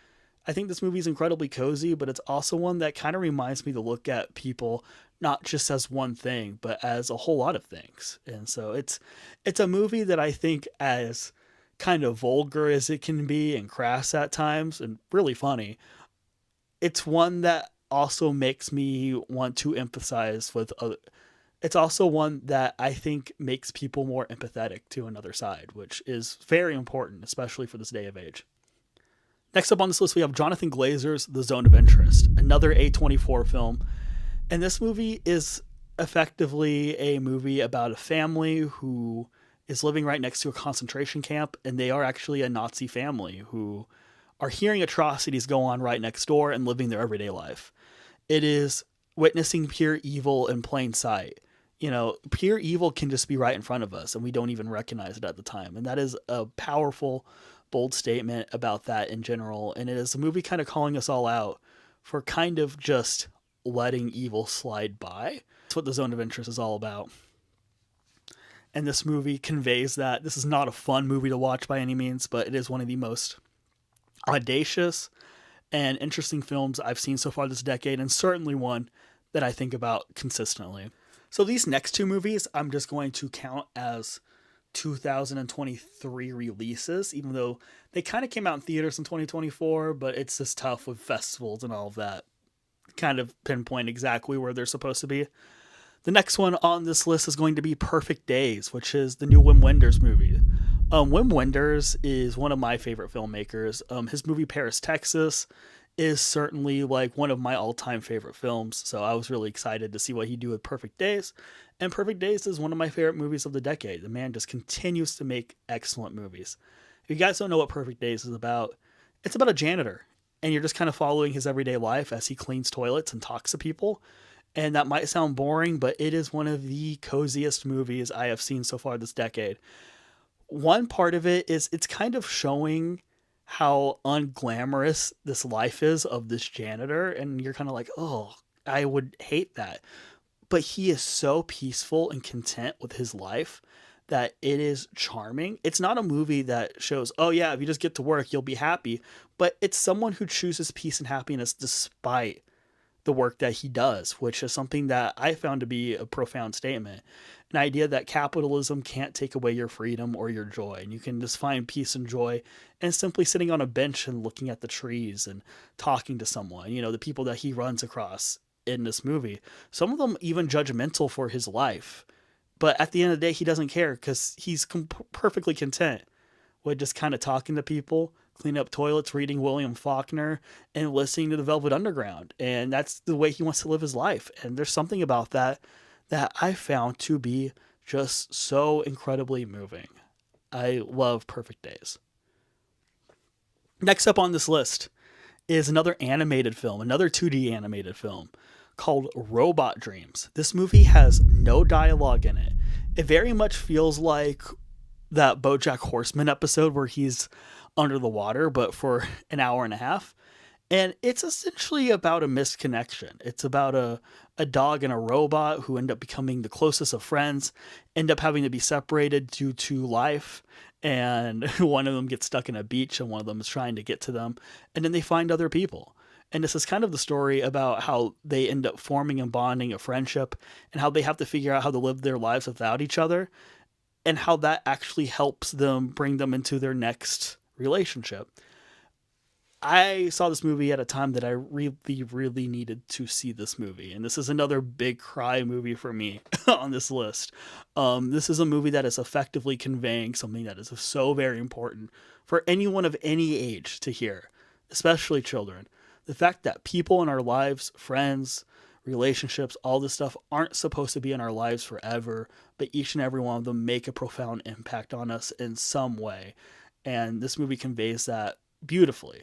S1: I think this movie is incredibly cozy, but it's also one that kind of reminds me to look at people not just as one thing, but as a whole lot of things. And so it's a movie that I think, as kind of vulgar as it can be and crass at times and really funny, it's one that also makes me want to empathize with other. It's also one that I think makes people more empathetic to another side, which is very important, especially for this day of age. Next up on this list, we have Jonathan Glazer's The Zone of Interest, another A24 film. And this movie is effectively a movie about a family who is living right next to a concentration camp, and they are actually a Nazi family who are hearing atrocities go on right next door and living their everyday life. It is witnessing pure evil in plain sight. You know, pure evil can just be right in front of us, and we don't even recognize it at the time. And that is a powerful, bold statement about that in general. And it is a movie kind of calling us all out for kind of just letting evil slide by. That's what The Zone of Interest is all about. And this movie conveys that. This is not a fun movie to watch by any means, but it is one of the most audacious and interesting films I've seen so far this decade, and certainly one that I think about consistently. So these next two movies I'm just going to count as 2023 releases, even though they kind of came out in theaters in 2024, but it's just tough with festivals and all of that. Kind of pinpoint exactly where they're supposed to be. The next one on this list is going to be Perfect Days, which is the new Wim Wenders movie. Wim Wenders is one of my favorite filmmakers. His movie Paris, Texas is certainly like one of my all-time favorite films, so I was really excited to see what he'd do with Perfect Days. And Perfect Days is one of my favorite movies of the decade. The man just continues to make excellent movies. If you guys don't know what Perfect Days is about, it's about a janitor, and you're just kind of following his everyday life as he cleans toilets and talks to people. And that might sound boring, but it is one of the coziest movies I have seen so far this decade. One part of it is it's kind of showing how unglamorous this life is of this janitor, and you're kind of like, oh, I would hate that. But he is so peaceful and content with his life that it is charming. It's not a movie that shows, oh yeah, if you just get to work, you'll be happy. But it's someone who chooses peace and happiness despite the work that he does, which is something that I found to be a profound statement. An idea that capitalism can't take away your freedom or your joy, and you can just find peace and joy and simply sitting on a bench and looking at the trees and talking to someone, you know, the people that he runs across in this movie. Some of them even judgmental for his life, but at the end of the day, he doesn't care because he's perfectly content with just kind of talking to people, cleaning up toilets, reading William Faulkner, and listening to the Velvet Underground. And that's the way he wants to live his life. And there's something about that that I found to be just so incredibly moving. I love Perfect Days. Next up on this list is another animated film, another 2D animated film called Robot Dreams. This movie has no dialogue in it. It very much feels like that BoJack Horseman episode where he's under the water, but for an hour and a half. And it's essentially about a missed connection. It's about a dog and a robot who end up becoming the closest of friends, end up having to be separated due to life. And one of them gets stuck in a beach and one of them is trying to get to them. And then they find other people. And this is kind of the story about how they end up forming and bonding a friendship and how they have to figure out how to live their lives without each other and how that actually helps them bring them into their next relationship. I saw this movie at a time that I really, really needed to see this movie. And this is another big cry movie for me on this list. This is a movie that is effectively conveying something that is so very important for anyone of any age to hear, especially children. The fact that people in our lives, friends, relationships, all this stuff aren't supposed to be in our lives forever, but each and every one of them make a profound impact on us in some way. And this movie conveys that beautifully.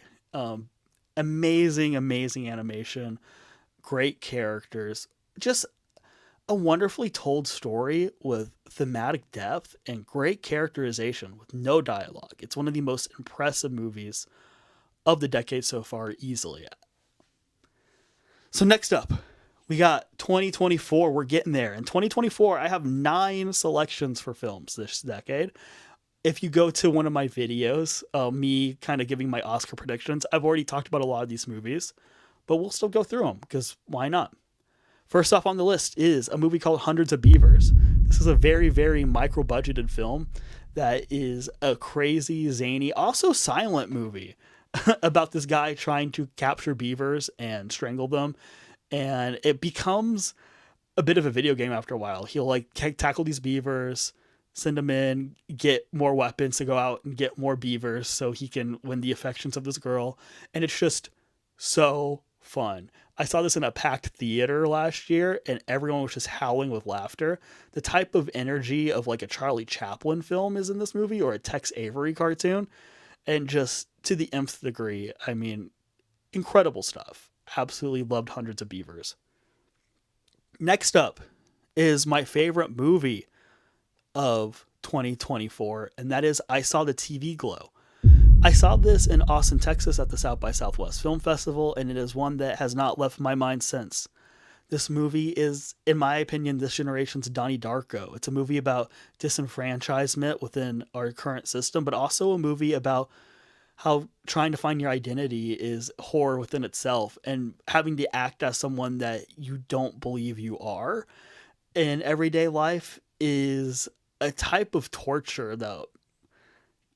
S1: Amazing, amazing animation, great characters, just a wonderfully told story with thematic depth and great characterization with no dialogue. It's one of the most impressive movies of the decade so far, easily. So next up, we got 2024. We're getting there. In 2024, I have 9 selections for films this decade. If you go to one of my videos, me kind of giving my Oscar predictions, I've already talked about a lot of these movies, but we'll still go through them because why not? First off on the list is a movie called Hundreds of Beavers. This is a very, very micro-budgeted film that is a crazy, zany, also silent movie about this guy trying to capture beavers and strangle them. And it becomes a bit of a video game after a while. He'll like tackle these beavers, send them in, get more weapons to go out and get more beavers so he can win the affections of this girl. And it's just so fun. I saw this in a packed theater last year and everyone was just howling with laughter. The type of energy of like a Charlie Chaplin film is in this movie, or a Tex Avery cartoon, and just to the nth degree. I mean, incredible stuff. Absolutely loved Hundreds of Beavers. Next up is my favorite movie of 2024, and that is I Saw the TV Glow. I saw this in Austin, Texas at the South by Southwest Film Festival, and it is one that has not left my mind since. This movie is, in my opinion, this generation's Donnie Darko. It's a movie about disenfranchisement within our current system, but also a movie about how trying to find your identity is horror within itself, and having to act as someone that you don't believe you are in everyday life is a type of torture that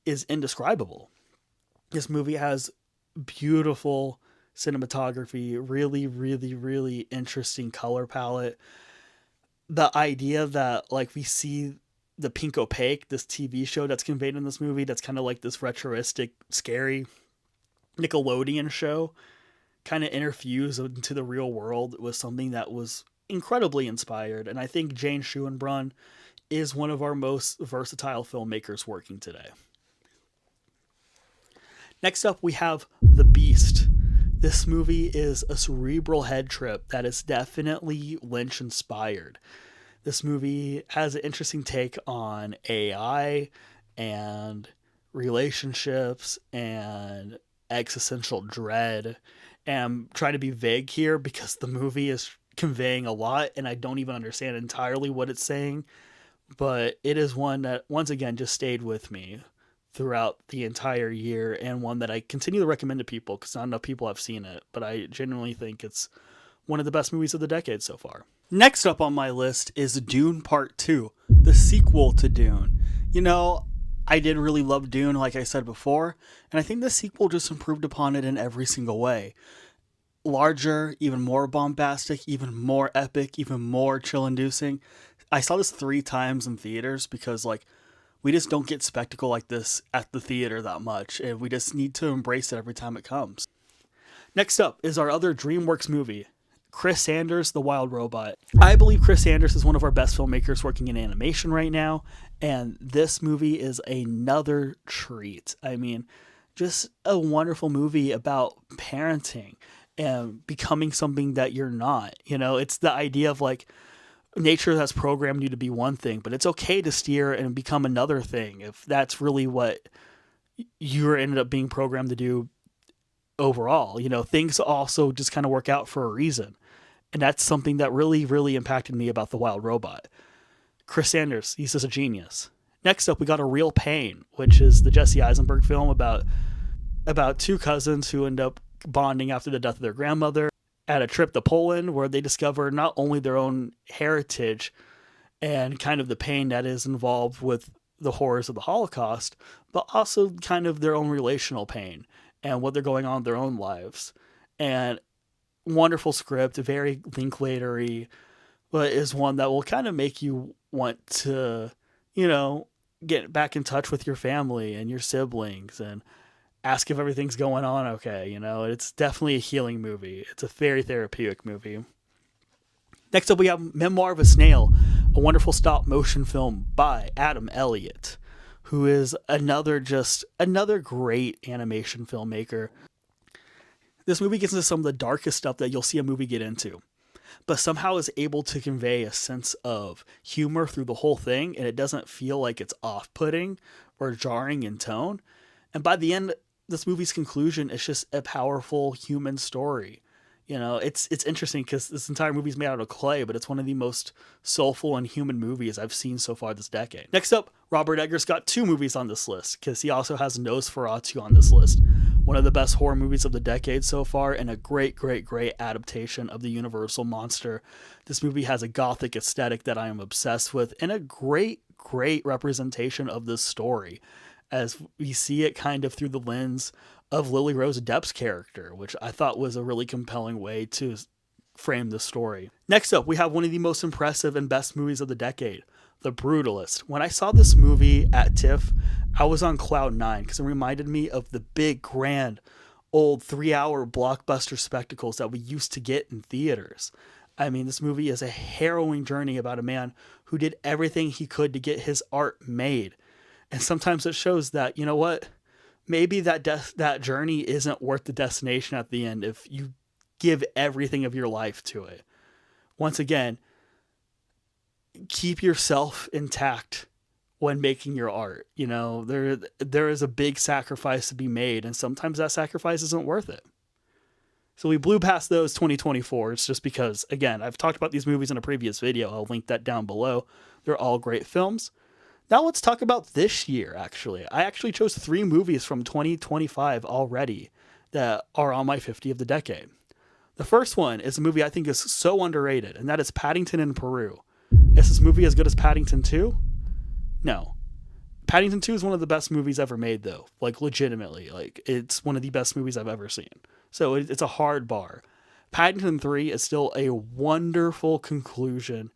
S1: is indescribable. This movie has beautiful cinematography, really, really, really interesting color palette. The idea that like we see the Pink Opaque, this TV show that's conveyed in this movie, that's kind of like this retroistic, scary Nickelodeon show, kind of interfused into the real world, was something that was incredibly inspired. And I think Jane Schuenbrunn is one of our most versatile filmmakers working today. Next up, we have The Beast. This movie is a cerebral head trip that is definitely Lynch inspired. This movie has an interesting take on AI and relationships and existential dread. And I'm trying to be vague here because the movie is conveying a lot and I don't even understand entirely what it's saying. But it is one that, once again, just stayed with me throughout the entire year, and one that I continue to recommend to people because not enough people have seen it, but I genuinely think it's one of the best movies of the decade so far. Next up on my list is Dune Part 2, the sequel to Dune. You know, I did really love Dune, like I said before, and I think the sequel just improved upon it in every single way. Larger, even more bombastic, even more epic, even more chill-inducing. I saw this 3 times in theaters because, like, we just don't get spectacle like this at the theater that much, and we just need to embrace it every time it comes. Next up is our other DreamWorks movie, Chris Sanders, The Wild Robot. I believe Chris Sanders is one of our best filmmakers working in animation right now, and this movie is another treat. I mean, just a wonderful movie about parenting and becoming something that you're not. You know, it's the idea of like, nature has programmed you to be one thing, but it's okay to steer and become another thing if that's really what you ended up being programmed to do overall. You know, things also just kind of work out for a reason. And that's something that really, really impacted me about The Wild Robot. Chris Sanders, he's just a genius. Next up, we got A Real Pain, which is the Jesse Eisenberg film about 2 cousins who end up bonding after the death of their grandmother at a trip to Poland, where they discover not only their own heritage and kind of the pain that is involved with the horrors of the Holocaust, but also kind of their own relational pain and what they're going on in their own lives. And wonderful script, very Linklater-y, but is one that will kind of make you want to, you know, get back in touch with your family and your siblings and ask if everything's going on okay. You know, it's definitely a healing movie. It's a very therapeutic movie. Next up, we have Memoir of a Snail, a wonderful stop motion film by Adam Elliott, who is another great animation filmmaker. This movie gets into some of the darkest stuff that you'll see a movie get into, but somehow is able to convey a sense of humor through the whole thing, and it doesn't feel like it's off-putting or jarring in tone. And by the end, this movie's conclusion is just a powerful human story. You know, it's interesting because this entire movie's made out of clay, but it's one of the most soulful and human movies I've seen so far this decade. Next up, Robert Eggers got 2 movies on this list because he also has Nosferatu on this list. One of the best horror movies of the decade so far, and a great, great, great adaptation of the Universal monster. This movie has a gothic aesthetic that I am obsessed with, and a great, great representation of this story, as we see it kind of through the lens of Lily Rose Depp's character, which I thought was a really compelling way to frame the story. Next up, we have one of the most impressive and best movies of the decade, The Brutalist. When I saw this movie at TIFF, I was on cloud 9 because it reminded me of the big, grand, old 3-hour blockbuster spectacles that we used to get in theaters. I mean, this movie is a harrowing journey about a man who did everything he could to get his art made. And sometimes it shows that, you know what, maybe that journey isn't worth the destination at the end if you give everything of your life to it. Once again, keep yourself intact when making your art. You know, there is a big sacrifice to be made, and sometimes that sacrifice isn't worth it. So we blew past those 2024s just because, again, I've talked about these movies in a previous video. I'll link that down below. They're all great films. Now let's talk about this year, actually. I actually chose 3 movies from 2025 already that are on my 50 of the decade. The first one is a movie I think is so underrated, and that is Paddington in Peru. Is this movie as good as Paddington 2? No. Paddington 2 is one of the best movies ever made, though. Like, legitimately. Like, it's one of the best movies I've ever seen. So it's a hard bar. Paddington 3 is still a wonderful conclusion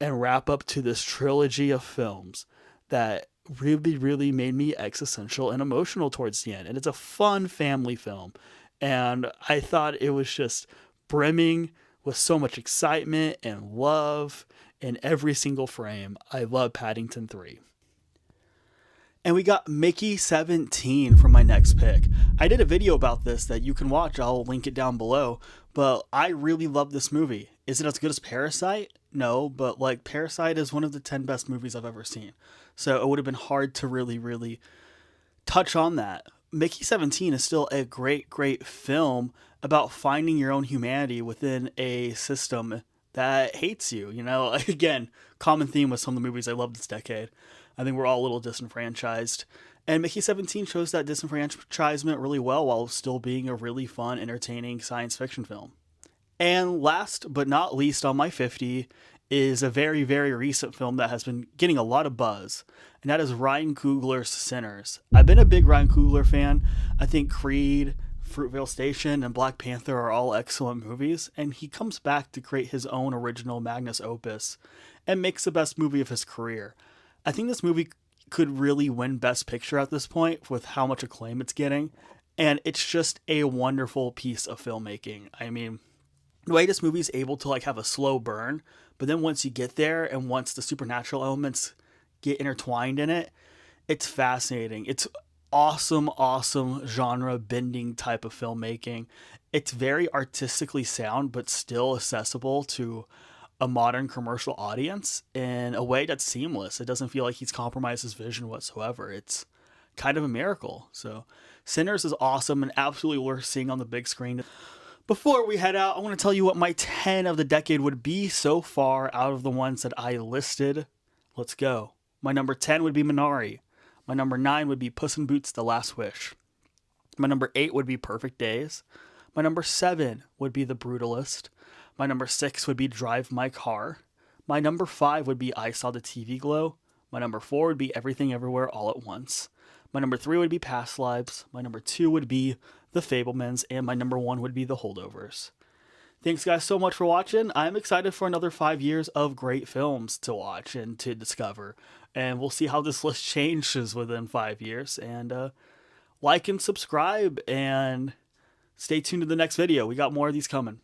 S1: and wrap up to this trilogy of films that really, really made me existential and emotional towards the end. And it's a fun family film. And I thought it was just brimming with so much excitement and love in every single frame. I love Paddington 3. And we got Mickey 17 for my next pick. I did a video about this that you can watch. I'll link it down below. But I really love this movie. Is it as good as Parasite? No, but like Parasite is one of the 10 best movies I've ever seen. So it would have been hard to really, really touch on that. Mickey 17 is still a great, great film about finding your own humanity within a system that hates you. You know, again, common theme with some of the movies I love this decade. I think we're all a little disenfranchised. And Mickey 17 shows that disenfranchisement really well while still being a really fun, entertaining science fiction film. And last but not least on my 50 is a very, very recent film that has been getting a lot of buzz, and that is Ryan Coogler's Sinners. I've been a big Ryan Coogler fan. I think Creed, Fruitvale Station, and Black Panther are all excellent movies, and he comes back to create his own original magnus opus and makes the best movie of his career. I think this movie could really win Best Picture at this point with how much acclaim it's getting, and it's just a wonderful piece of filmmaking. I mean, the way this movie is able to like have a slow burn, but then once you get there and once the supernatural elements get intertwined in it, it's fascinating. It's awesome, awesome genre bending type of filmmaking. It's very artistically sound, but still accessible to a modern commercial audience in a way that's seamless. It doesn't feel like he's compromised his vision whatsoever. It's kind of a miracle. So Sinners is awesome and absolutely worth seeing on the big screen. Before we head out, I want to tell you what my 10 of the decade would be so far out of the ones that I listed. Let's go. My number 10 would be Minari. My number 9 would be Puss in Boots: The Last Wish. My number 8 would be Perfect Days. My number 7 would be The Brutalist. My number 6 would be Drive My Car. My number 5 would be I Saw the TV Glow. My number 4 would be Everything Everywhere All at Once. My number 3 would be Past Lives. My number 2 would be The Fabelmans. And my number 1 would be The Holdovers. Thanks guys so much for watching. I'm excited for another 5 years of great films to watch and to discover. And we'll see how this list changes within 5 years. And like and subscribe and stay tuned to the next video. We got more of these coming.